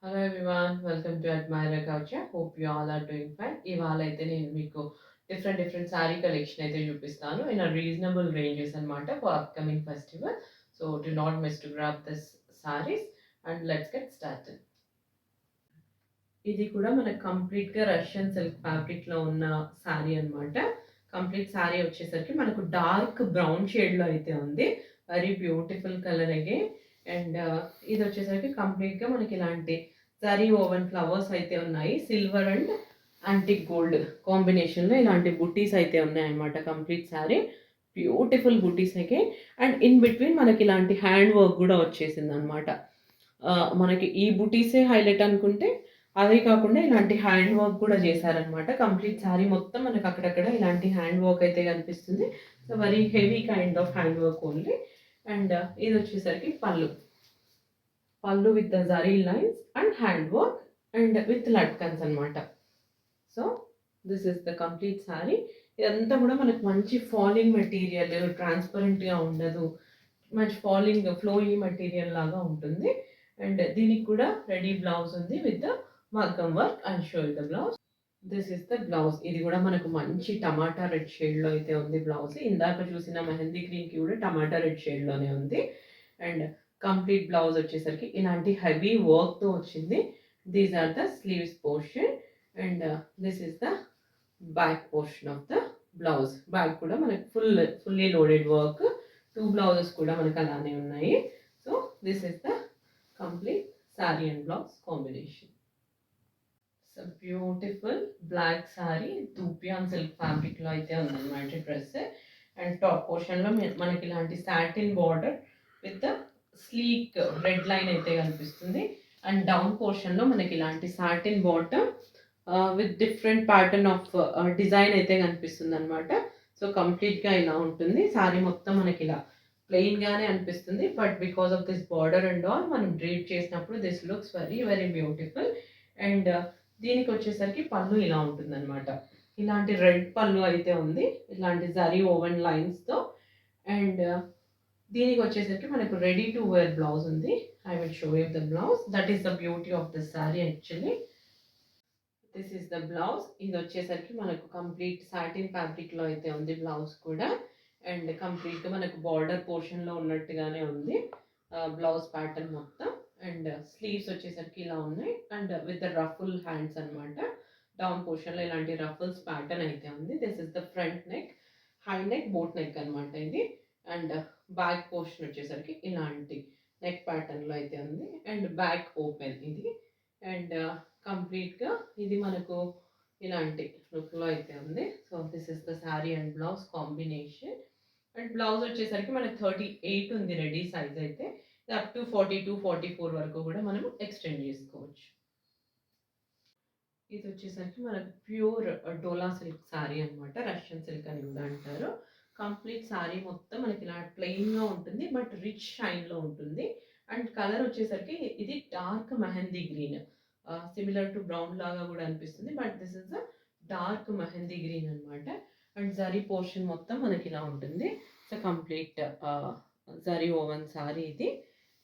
Hello everyone, welcome to Admyra culture. Hope you all are doing fine. ఇవాళ అయితే నేను మీకు డిఫరెంట్ శారీ కలెక్షన్ అయితే చూపిస్తాను ఇన్ రీజనబుల్ రేంజెస్ అనమాట for upcoming festival. So do not miss to grab this saris and let's get started. ఇది కూడా మనకు కంప్లీట్గా రష్యన్ సిల్క్ ఫ్యాబ్రిక్లో ఉన్న శారీ అనమాట. కంప్లీట్ శారీ వచ్చేసరికి మనకు డార్క్ బ్రౌన్ షేడ్లో అయితే ఉంది. Very beautiful colour again. And ఇది వచ్చేసరికి కంప్లీట్గా మనకి ఇలాంటి జరీ ఓవెన్ ఫ్లవర్స్ అయితే ఉన్నాయి. సిల్వర్ అండ్ యాంటిక్ గోల్డ్ కాంబినేషన్లో ఇలాంటి బుట్టీస్ అయితే ఉన్నాయన్నమాట. కంప్లీట్ శారీ బ్యూటిఫుల్ బుట్టీస్ అయితే. అండ్ ఇన్ బిట్వీన్ మనకి ఇలాంటి హ్యాండ్ వర్క్ కూడా వచ్చేసింది అనమాట. మనకి ఈ బుటీసే హైలైట్ అనుకుంటే అదే కాకుండా ఇలాంటి హ్యాండ్ వర్క్ కూడా చేశారనమాట. కంప్లీట్ శారీ మొత్తం మనకు అక్కడక్కడ ఇలాంటి హ్యాండ్ వర్క్ అయితే కనిపిస్తుంది. So very heavy kind of hand work only. And ఇది వచ్చేసరికి పళ్ళు with the zari lines and hand work and with latkans అనమాట. So this is the complete sari. ఇదంతా కూడా మనకు మంచి ఫాలింగ్ మెటీరియల్, ట్రాన్స్పరెంట్గా ఉండదు, మంచి ఫాలింగ్ ఫ్లోయింగ్ మెటీరియల్ లాగా ఉంటుంది. అండ్ దీనికి కూడా రెడీ బ్లౌజ్ ఉంది విత్ ద మగ్గం work. And show the blouse. This is the blouse. ఇది కూడా మనకు మంచి టమాటా రెడ్ షేడ్లో అయితే ఉంది బ్లౌజ్. ఇందాక చూసిన మెహందీ గ్రీన్కి కూడా టమాటా రెడ్ షేడ్లోనే ఉంది. అండ్ కంప్లీట్ బ్లౌజ్ వచ్చేసరికి ఇలాంటి హెవీ వర్క్తో వచ్చింది. These are the sleeves portion and this is the back portion of the blouse. Back కూడా మనకి ఫుల్లీ లోడెడ్ వర్క్. 2 బ్లౌజెస్ కూడా మనకు అలానే ఉన్నాయి. So this is the complete sari and blouse combination. So beautiful black sari dupion silk ఫ్యాబ్రిక్లో అయితే ఉందన్నమాట dress. And top పోర్షన్లో మనకి ఇలాంటి satin border with sleek red line అయితే కనిపిస్తుంది. అండ్ డౌన్ పోర్షన్లో మనకి ఇలాంటి satin bottom with different pattern of design అయితే కనిపిస్తుంది అనమాట. సో కంప్లీట్గా ఇలా ఉంటుంది. శారీ మొత్తం మనకి ఇలా ప్లెయిన్గానే అనిపిస్తుంది. But because of this border and all మనం డ్రేప్ చేసినప్పుడు this looks very very beautiful. And దీనికి వచ్చేసరికి పళ్ళు ఇలా ఉంటుంది అనమాట. ఇలాంటి రెడ్ పళ్ళు అయితే ఉంది, ఇలాంటి జరీ ఓవెన్ లైన్స్తో. అండ్ దీనికి వచ్చేసరికి మనకు రెడీ టు వేర్ బ్లౌజ్ ఉంది. I will show you the blouse. That is the beauty of the sari actually. This is the blouse. ఇది వచ్చేసరికి మనకు కంప్లీట్ సాటిన్ ఫ్యాబ్రిక్లో అయితే ఉంది బ్లౌజ్ కూడా. అండ్ కంప్లీట్గా మనకు బార్డర్ పోర్షన్లో ఉన్నట్టుగానే ఉంది బ్లౌజ్ ప్యాటర్న్ మొత్తం. అండ్ స్లీవ్స్ వచ్చేసరికి ఇలా ఉన్నాయి and with the ruffle hands అనమాట. డౌన్ పోర్షన్లో ఇలాంటి రఫుల్స్ ప్యాటర్న్ అయితే ఉంది. This is the front neck, high neck, boat neck అనమాట ఇది. అండ్ బ్యాక్ పోర్షన్ వచ్చేసరికి ఇలాంటి నెక్ ప్యాటర్న్లో అయితే ఉంది. అండ్ బ్యాక్ ఓపెన్ ఇది. అండ్ కంప్లీట్గా ఇది మనకు ఇలాంటి లుక్లో అయితే ఉంది. So this is the sari and blouse combination. And blouse వచ్చేసరికి మనకి 38 ఉంది రెడీ సైజ్ అయితే. అప్ టు 42-44 వరకు కూడా మనం ఎక్స్టెండ్ చేసుకోవచ్చు. ఇది వచ్చేసరికి మనకు ప్యూర్ డోలా సిల్క్ శారీ అనమాట. రష్యన్ సిల్క్ అని కూడా అంటారు. కంప్లీట్ శారీ మొత్తం మనకి ఇలా ప్లెయిన్గా ఉంటుంది బట్ రిచ్ షైన్లో ఉంటుంది. అండ్ కలర్ వచ్చేసరికి ఇది dark mehendi green, similar to brown లాగా కూడా అనిపిస్తుంది but this is a dark mehendi green అనమాట. అండ్ జరీ పోర్షన్ మొత్తం మనకి ఇలా ఉంటుంది. So complete zari woven sari ఇది.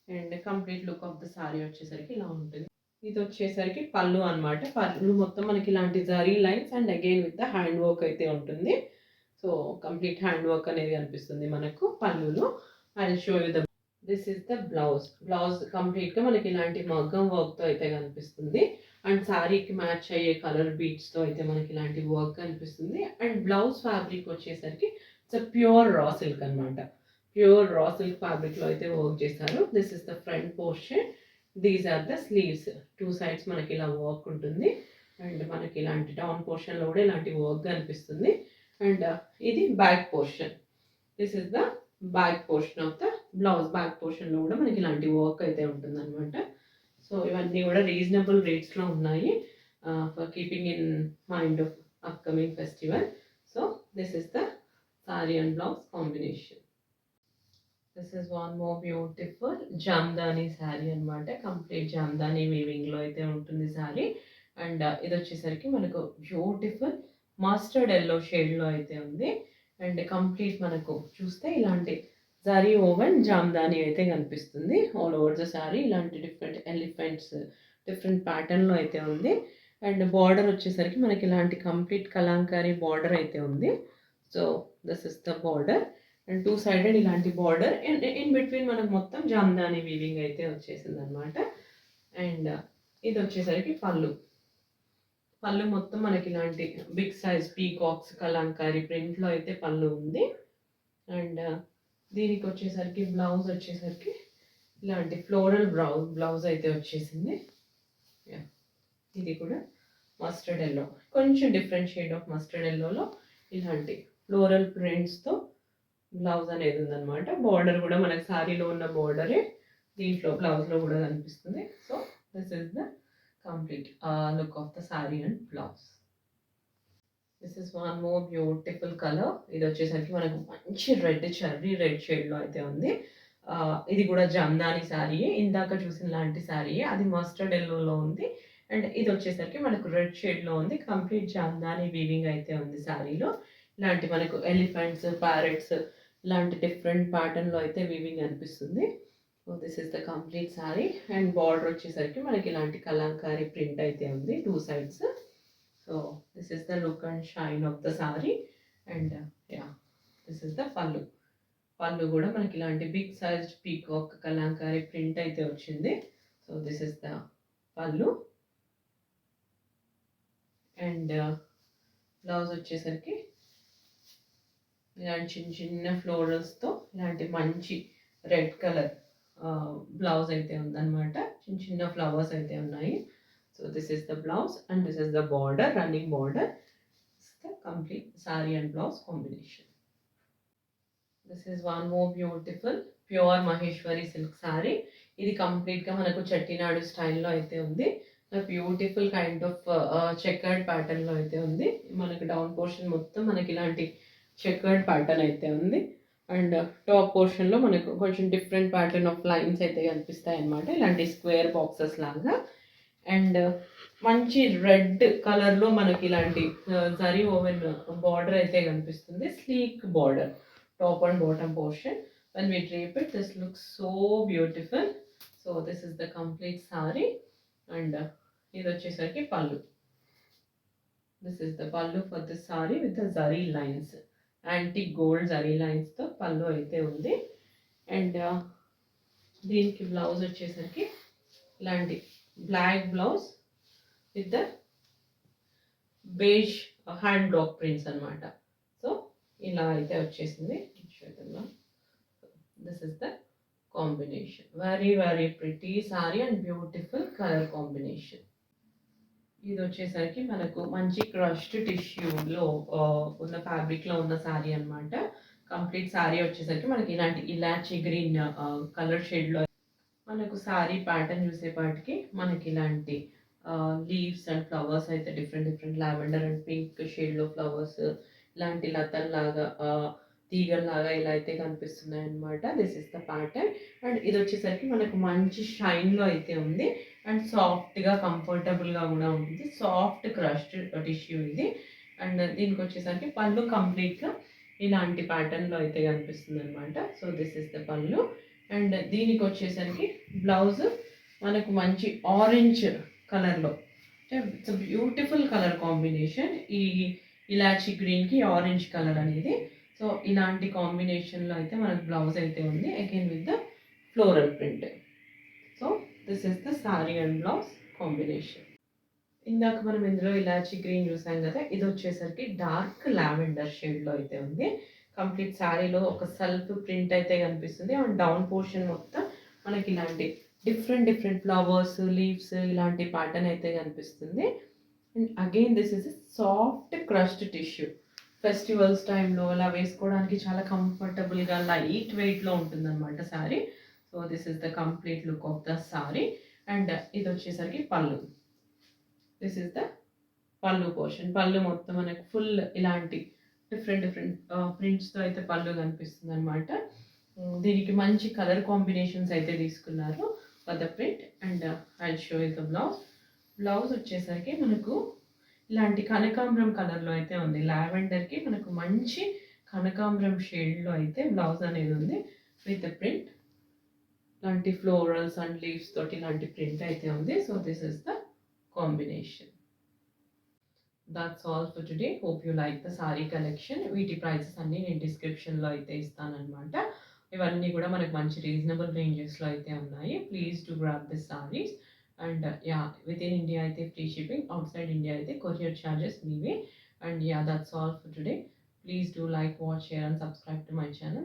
And complete look of the sari వచ్చేసరికి ఇలా ఉంటుంది. ఇది వచ్చేసరికి పళ్ళు అనమాట. పళ్ళు మొత్తం మనకి ఇలాంటి zari lines and again with the hand work అయితే ఉంటుంది. సో కంప్లీట్ హ్యాండ్ వర్క్ అనేది కనిపిస్తుంది మనకు పళ్ళులో. I will show you the this is the blouse. Blouse కంప్లీట్గా మనకి ఇలాంటి మగ్గం వర్క్తో అయితే కనిపిస్తుంది. అండ్ శారీకి మ్యాచ్ అయ్యే కలర్ బీట్స్తో అయితే మనకి ఇలాంటి వర్క్ కనిపిస్తుంది. అండ్ బ్లౌజ్ ఫ్యాబ్రిక్ వచ్చేసరికి ఇట్స్ ప్యూర్ రా సిల్క్ అనమాట. ప్యూర్ రా సిల్క్ ఫ్యాబ్రిక్లో అయితే వర్క్ చేశారు. This is the front portion. These are the sleeves. 2 sides మనకి ఇలా వర్క్ ఉంటుంది. అండ్ మనకి ఇలాంటి డౌన్ పోర్షన్లో కూడా ఇలాంటి వర్క్ కనిపిస్తుంది. అండ్ ఇది back portion. This is the back portion of the blouse. Back పోర్షన్లో కూడా మనకి ఇలాంటి వర్క్ అయితే ఉంటుంది అనమాట. సో ఇవన్నీ కూడా రీజనబుల్ రేట్స్లో ఉన్నాయి for keeping in mind of upcoming festival. So this is the sari and blouse combination. This is one more beautiful Jamdani sari అనమాట. కంప్లీట్ జామ్దాని వీవింగ్లో అయితే ఉంటుంది శారీ. అండ్ ఇది వచ్చేసరికి మనకు బ్యూటిఫుల్ మస్టర్డ్ ఎల్లో షేడ్లో అయితే ఉంది. అండ్ కంప్లీట్ మనకు చూస్తే ఇలాంటి జరీ ఓవెన్ జామ్దాని అయితే కనిపిస్తుంది ఆల్ ఓవర్ ద శారీ. ఇలాంటి డిఫరెంట్ ఎలిఫెంట్స్ డిఫరెంట్ ప్యాటర్న్‌లో అయితే ఉంది. అండ్ బార్డర్ వచ్చేసరికి మనకి ఇలాంటి కంప్లీట్ కలంకారీ బార్డర్ అయితే ఉంది. So, this is the border. And 2 sided ఇలాంటి బార్డర్. అండ్ ఇన్ బిట్వీన్ మనకు మొత్తం జామ్దాని వీవింగ్ అయితే వచ్చేసిందనమాట. అండ్ ఇదొచ్చేసరికి పళ్ళు. పళ్ళు మొత్తం మనకి ఇలాంటి బిగ్ సైజ్ పీకాక్స్, కలంకారీ ప్రింట్‌లో అయితే పళ్ళు ఉంది. అండ్ దీనికొచ్చేసరికి బ్లౌజ్ వచ్చేసరికి ఇలాంటి ఫ్లోరల్ బ్లౌజ్ అయితే వచ్చేసింది. యాహ్! ఇది కూడా మస్టర్డ్ యెల్లో. కొంచెం డిఫరెంట్ షేడ్ ఆఫ్ మస్టర్డ్ యెల్లోలో ఇలాంటి ఫ్లోరల్ ప్రింట్స్‌తో బ్లౌజ్ అనేది ఉందనమాట. బార్డర్ కూడా మనకి సారీలో ఉన్న బార్డరే దీంట్లో బ్లౌజ్‌లో కూడా కనిపిస్తుంది. So, this is the complete look of the sari and blouse. This is one more beautiful colour. ఇదొచ్చేసరికి మనకు మంచి రెడ్ చెర్రీ రెడ్ షేడ్‌లో అయితే ఉంది. ఇది కూడా జమ్దాని శారీయే. ఇందాక చూసిన లాంటి శారీయే. అది మస్టర్డ్ యెల్లోలో ఉంది. అండ్ ఇదొచ్చేసరికి మనకు రెడ్ షేడ్‌లో ఉంది. కంప్లీట్ జామ్దాని వీవింగ్ అయితే ఉంది శారీలో. ఇలాంటి మనకు ఎలిఫెంట్స్, ప్యారెట్స్ ఇలాంటి డిఫరెంట్ ప్యాటర్న్‌లో అయితే వీవింగ్ అనిపిస్తుంది. So, this is the complete sari. And border వచ్చేసరికి మనకి ఇలాంటి కలంకారీ ప్రింట్ అయితే ఉంది 2 sides. So, this is the look and shine of the sari. And yeah! This is the pallu. Pallu కూడా మనకి ఇలాంటి big sized peacock Kalamkari print అయితే వచ్చింది. So, this is the pallu. And blouse వచ్చేసరికి ఇలాంటి చిన్న చిన్న ఫ్లోరల్స్‌తో ఇలాంటి మంచి రెడ్ కలర్ బ్లౌజ్ అయితే ఉందనమాట. చిన్న చిన్న ఫ్లవర్స్ అయితే ఉన్నాయి. So, this is the blouse and this is the border, running border. This is the complete sorry and blouse combination. This is one more beautiful pure Maheshwari silk sorry. ఇది కంప్లీట్‌గా మనకు చెట్టినాడు స్టైల్‌లో అయితే ఉంది. బ్యూటిఫుల్ కైండ్ ఆఫ్ చెకర్డ్ ప్యాటర్న్‌లో అయితే ఉంది. మనకి డౌన్ పోర్షన్ మొత్తం మనకి ఇలాంటి చెకర్డ్ ప్యాటర్న్ అయితే ఉంది. అండ్ టాప్ పోర్షన్‌లో మనకు కొంచెం డిఫరెంట్ ప్యాటర్న్ ఆఫ్ లైన్స్ అయితే కనిపిస్తాయన్నమాట. ఇలాంటి స్క్వేర్ బాక్సెస్ లాగా. అండ్ మంచి రెడ్ కలర్‌లో మనకి ఇలాంటి జరీ ఓవెన్ బార్డర్ అయితే కనిపిస్తుంది. Sleek border. Top and bottom portion. When we drape it, this looks so beautiful. So, this is the complete saree. And ఇది వచ్చేసరికి పళ్ళు. This is the pallu for this saree with the zari lines. Antique gold zari lines తో పళ్ళు అయితే ఉంది. And దీనికి blouse వచ్చేసరికి ఇలాంటి black blouse with the beige hand block prints అనమాట. సో, ఇలా అయితే వచ్చేసింది. This is the combination. Very very pretty sari and beautiful colour combination. ఇది వచ్చేసరికి మనకు మంచి క్రష్డ్ టిష్యూలో ఉన్న ఫ్యాబ్రిక్లో ఉన్న సారీ అనమాట. కంప్లీట్ సారీ వచ్చేసరికి మనకి ఇలాంటి ఇలాచీ గ్రీన్ కలర్ షేడ్లో మనకు సారీ ప్యాటర్న్ చూసేపాటికి మనకి ఇలాంటి లీవ్స్ అండ్ ఫ్లవర్స్ అయితే different different lavender and pink షేడ్లో ఫ్లవర్స్ ఇలాంటి లతల్లాగా తీగల్లాగా ఇలా అయితే కనిపిస్తున్నాయి అనమాట. This is the pattern. And ఇది వచ్చేసరికి మనకు మంచి షైన్లో అయితే ఉంది. అండ్ సాఫ్ట్గా కంఫర్టబుల్గా కూడా ఉంటుంది. సాఫ్ట్ క్రష్డ్ టిష్యూ ఇది. అండ్ దీనికి వచ్చేసరికి పళ్ళు కంప్లీట్గా ఇలాంటి ప్యాటర్న్లో అయితే కనిపిస్తుంది అనమాట. So, this is the pallu. And దీనికి వచ్చేసరికి బ్లౌజ్ మనకు మంచి ఆరెంజ్ కలర్లో, ఇట్స్ బ్యూటిఫుల్ కలర్ కాంబినేషన్. ఈ ఇలాచీ గ్రీన్కి ఆరెంజ్ కలర్ అనేది. సో, ఇలాంటి కాంబినేషన్లో అయితే మనకు బ్లౌజ్ అయితే ఉంది. Again with the floral print. So, this is the sari and blouse combination. ఇందాక మనం ఇందులో ఇలాచీ గ్రీన్ చూసాం కదా, ఇది వచ్చేసరికి డార్క్ లావెండర్ షేడ్లో అయితే ఉంది. కంప్లీట్ శారీలో ఒక సెల్ఫ్ ప్రింట్ అయితే కనిపిస్తుంది. అండ్ డౌన్ పోర్షన్ మొత్తం మనకి ఇలాంటి డిఫరెంట్ డిఫరెంట్ ఫ్లవర్స్, లీవ్స్ ఇలాంటి ప్యాటర్న్ అయితే కనిపిస్తుంది. And again this is soft crushed tissue. Festivals టైంలో అలా వేసుకోవడానికి చాలా కంఫర్టబుల్గా లైట్ వెయిట్లో ఉంటుందన్నమాట sari. So, this is the complete look of the sari. And ఇది వచ్చేసరికి పళ్ళు. దిస్ ఇస్ ద పళ్ళు పోర్షన్. పళ్ళు మొత్తం మనకు ఫుల్ ఇలాంటి డిఫరెంట్ డిఫరెంట్ ప్రింట్స్తో అయితే పళ్ళు కనిపిస్తుంది అనమాట. దీనికి మంచి కలర్ కాంబినేషన్స్ అయితే తీసుకున్నారు for the print. And I show you the blouse. Blouse వచ్చేసరికి మనకు ఇలాంటి కనకాంబరం కలర్లో అయితే ఉంది. లావెండర్కి మనకు మంచి కనకాంబరం షేడ్లో అయితే బ్లౌజ్ అనేది ఉంది విత్ ద ప్రింట్. ఇలాంటి ఫ్లోరల్స్ అండ్ లీవ్స్ తోటి ఇలాంటి ప్రింట్ అయితే ఉంది. So this is the combination. That's all for today. Hope you like the sorry collection. వీటి ప్రైసెస్ అన్నీ నేను డిస్క్రిప్షన్‌లో అయితే ఇస్తాననమాట. ఇవన్నీ కూడా మనకు మంచి రీజనబుల్ రేంజెస్‌లో అయితే ఉన్నాయి. Please do grab this saris. And yeah! Within India అయితే ఫ్రీ షిప్పింగ్. ఔట్‌సైడ్ ఇండియా అయితే కొరియర్ చార్జెస్ మీవే. And yeah! That's all for today. Please do like, watch, share and subscribe to my channel.